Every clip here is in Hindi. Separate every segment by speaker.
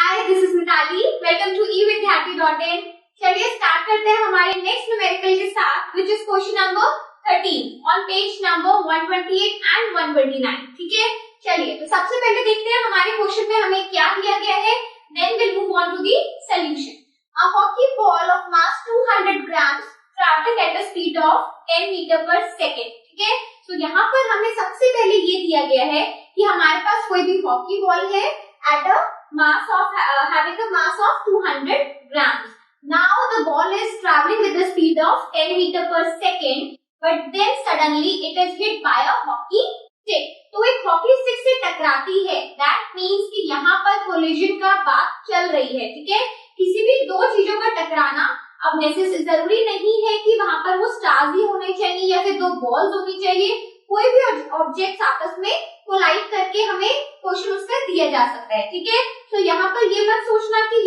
Speaker 1: Hi, this is Mitali. Welcome to evidyarthi.in। चलिए स्टार्ट करते हैं हमारे नेक्स्ट न्यूमेरिकल के साथ, which is question number 13 on page number 128 and 129। ठीक है, चलिए तो सबसे पहले देखते हैं हमारे क्वेश्चन में हमें क्या दिया गया है, then will move on to the solution. A hockey ball of mass 200 grams traveling at a speed of 10 meter per second। ठीक है, तो यहाँ पर हमें सबसे पहले ये दिया गया है कि हमारे पास कोई भी हॉकी बॉल है at a mass of having a mass of 200 grams. Now the ball is traveling with the speed of 10 meter per second, but then suddenly it is hit by a hockey stick. तो एक हॉकी स्टिक से टकराती है, that means कि यहाँ पर कोलिजन का बात चल रही है। ठीक है, किसी भी दो चीजों का टकराना अब जरूरी नहीं है कि वहां पर वो स्टार्स ही होने चाहिए या फिर दो बॉल्स होनी चाहिए। कोई भी ऑब्जेक्ट आपस में कोलाइड करके हमें क्वेश्चन उसका दिया जा सकता है। ठीक है, तो यहाँ पर ये मत सोचना कि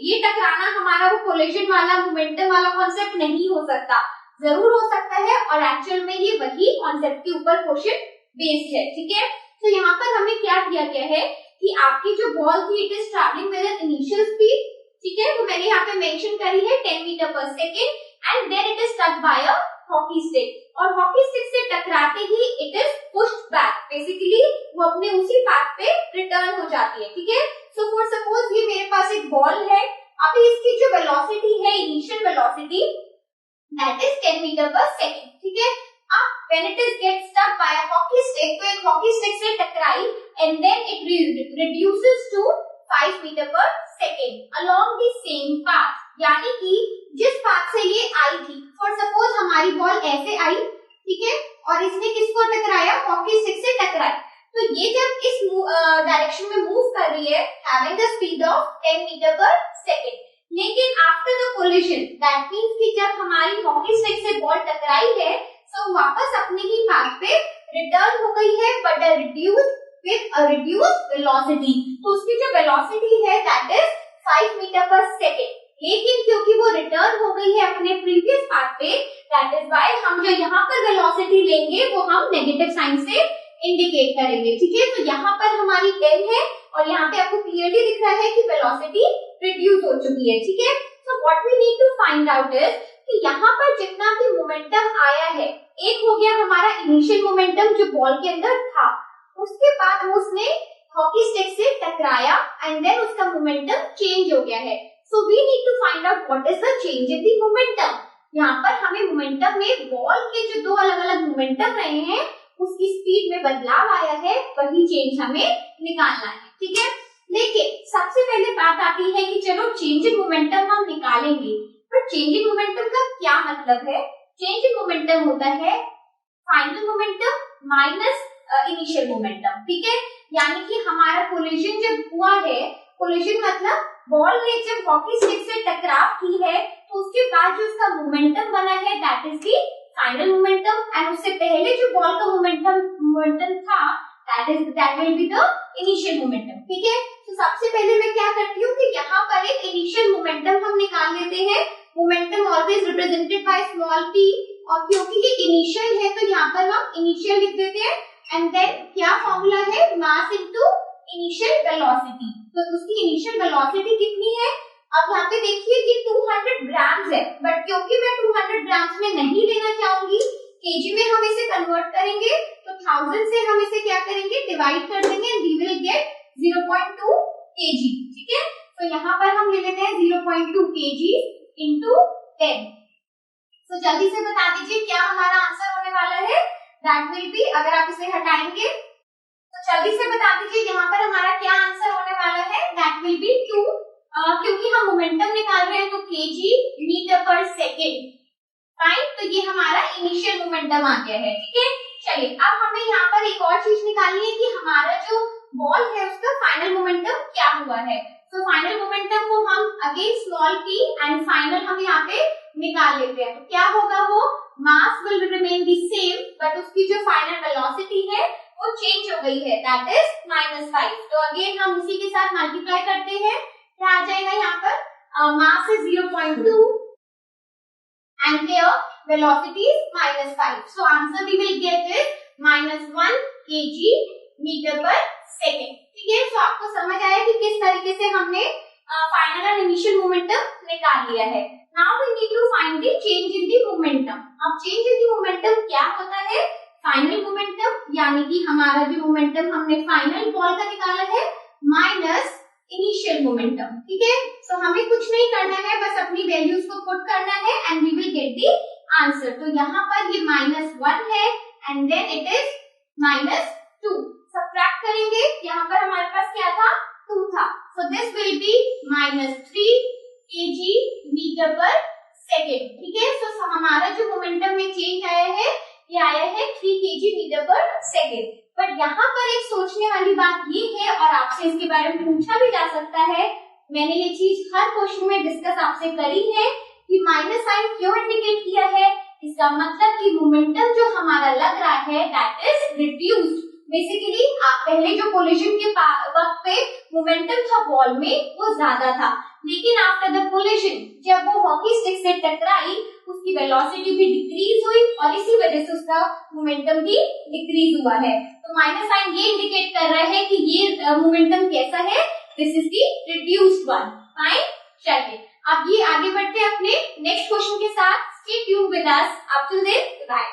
Speaker 1: ये टकराना हमारा वो कोलिजन वाला मोमेंटम वाला कॉन्सेप्ट नहीं हो सकता, जरूर हो सकता है और एक्चुअल में ये वही कॉन्सेप्ट के ऊपर क्वेश्चन बेस्ड है। ठीक है, तो यहाँ पर हमें क्या दिया गया है कि आपकी जो बॉल थी it is travelling with an initial speed. ठीक है, तो मैंने यहाँ पे मेंशन करी है 10 metre per second and then it is stuck by a hockey stick और हॉकी स्टिक से टकराते ही it is pushed back, basically वो अपने उसी पाथ पे रिटर्न हो जाती है। ठीक है, सो फॉर सपोज ये मेरे पास एक बॉल है, अभी इसकी जो वेलोसिटी है, initial velocity that is 10 metre per second. ठीक है, अब when it is get stuck by a hockey stick, तो एक हॉकी स्टिक से टकराई and then it reduces to 5 metre per second along the same path, यानी कि जिस पाथ से ये आई थी, फॉर सपोज हमारी बॉल ऐसे आई, ठीक है, और इसने किसको टकराया, हॉकी स्टिक से टकराई, तो ये जब इस डायरेक्शन में मूव कर रही है having the speed of 10 metre per second, लेकिन after the collision that means कि जब हमारी हॉकी स्टिक से बॉल टकराई है तो वापस अपने ही पाथ पे रिटर्न हो गई है, but reduce with a reduced velocity, तो उसकी जो वेलोसिटी है that is 5 metre per second, लेकिन क्योंकि वो रिटर्न हो गई है अपने प्रीवियस पाथ पे, that is why हम जो यहाँ पर वेलोसिटी लेंगे वो हम नेगेटिव साइन से इंडिकेट करेंगे। ठीक है, तो यहाँ पर हमारी 10 है और यहाँ पे आपको क्लियरली दिख रहा है कि वेलोसिटी रिड्यूस हो चुकी है। ठीक है, so what we need to find out is कि यहाँ पर जितना भी मोमेंटम आया है, एक हो गया हमारा इनिशियल मोमेंटम जो बॉल के अंदर था, उसके बाद उसने हॉकी स्टिक से टकराया एंड देन उसका मोमेंटम चेंज हो गया है। So we need to find out what is the change in the momentum. यहाँ पर हमें मोमेंटम में बॉल के जो दो अलग अलग मोमेंटम रहे हैं उसकी स्पीड में बदलाव आया है, वही चेंज हमें निकालना है। ठीक है, लेकिन सबसे पहले बात आती है कि चलो चेंज इन मोमेंटम हम निकालेंगे, पर चेंज इन मोमेंटम का क्या मतलब है? चेंज इन मोमेंटम होता है final momentum minus initial momentum. ठीक है, यानी कि हमारा कोलिजन जब हुआ है, कोलिजन मतलब बॉल ने जब हॉकी स्टिक से टकराव की है तो उसके बाद जो उसका मोमेंटम बना है that is the final momentum, and उससे पहले जो बॉल का मोमेंटम था that will be the initial momentum. ठीक है, तो सबसे पहले मैं क्या करती हूँ कि यहाँ पर एक इनिशियल मोमेंटम हम निकाल लेते हैं। Momentum always represented by small T, और क्योंकि ये इनिशियल है तो यहाँ पर हम इनिशियल लिख देते हैं एंड देन क्या फॉर्मूला है, मास इनटू इनिशियल वेलोसिटी। तो उसकी इनिशियल वेलोसिटी कितनी है, अब यहाँ पे देखिए कि 200 ग्राम्स है, बट क्योंकि मैं 200 ग्राम्स में नहीं लेना चाहूंगी, केजी में हम इसे कन्वर्ट करेंगे, तो 1000 से हम इसे क्या करेंगे, डिवाइड कर देंगे and we will get 0.2 kg. ठीक है, तो यहाँ पर हम ले लेते हैं 0.2 केजी इंटू 10। तो जल्दी से बता दीजिए क्या हमारा आंसर होने वाला है। दैट विल बी, अगर आप इसे हटाएंगे तो जल्दी से बता दीजिए यहाँ पर हमारा क्या आंसर होने वाला है। दैट विल बी 2, क्योंकि हम मोमेंटम निकाल रहे हैं तो KG metre per second. Fine, तो ये हमारा इनिशियल मोमेंटम आ गया है। ठीक है, चलिए अब हमें यहाँ पर एक और चीज निकालनी है कि हमारा जो बॉल है उसका फाइनल मोमेंटम क्या हुआ है। तो फाइनल मोमेंटम को हम again small T and final हम यहाँ पे निकाल लेते हैं, तो क्या होगा, वो mass will remain the same, but उसकी जो फाइनल वेलोसिटी है वो चेंज हो गई है, दैट इज -5। तो अगेन हम इसी के साथ मल्टीप्लाई करते हैं, क्या आ जाएगा यहाँ पर, mass is 0.2 and their velocity is -5. So answer we will get is -1 kg metre per second. ठीक है, तो आपको समझ आया कि किस तरीके से हमने फाइनल एंड इनिशियल मोमेंटम निकाल लिया है। Now we need to find the change in the momentum. अब चेंज इन द मोमेंटम क्या होता है? फाइनल मोमेंटम यानी कि हमारा जो मोमेंटम हमने फाइनल बॉल का निकाला है माइनस इनिशियल मोमेंटम। ठीक है, सो हमें कुछ नहीं करना है, बस अपनी वैल्यूज को पुट करना है and we will get the answer. तो यहाँ पर ये -1 है and then it is -2। Subtract करेंगे, यहाँ पर हमारे पास क्या था? 2 था। So this will be -3 kg metre per second. ठीक है, सो हमारा जो मोमेंटम में चेंज आया है ये आया है 3 kg metre per second. But यहाँ पर एक सोचने वाली बात ये है, और आपसे इसके बारे में पूछा भी जा सकता है, मैंने ये चीज हर क्वेश्चन में डिस्कस आपसे करी है कि माइनस साइन क्यों इंडिकेट किया है। इसका मतलब कि मोमेंटम जो हमारा लग रहा है दैट इज रिड्यूस्ड। बेसिकली पहले जो कोलिजन के वक्त पे मोमेंटम था बॉल में वो ज्यादा था, लेकिन आफ्टर द कोलिजन जब वो हॉकी स्टिक से टकराई उसकी वेलोसिटी भी डिक्रीज हुई और इसी वजह से उसका मोमेंटम भी डिक्रीज हुआ है। तो माइनस साइन ये इंडिकेट कर रहा है कि ये मोमेंटम कैसा है? This is the reduced one. Fine, चलिए अब ये आगे बढ़ते हैं अपने नेक्स्ट क्वेश्चन के साथ। Stay tuned with us up till then, bye.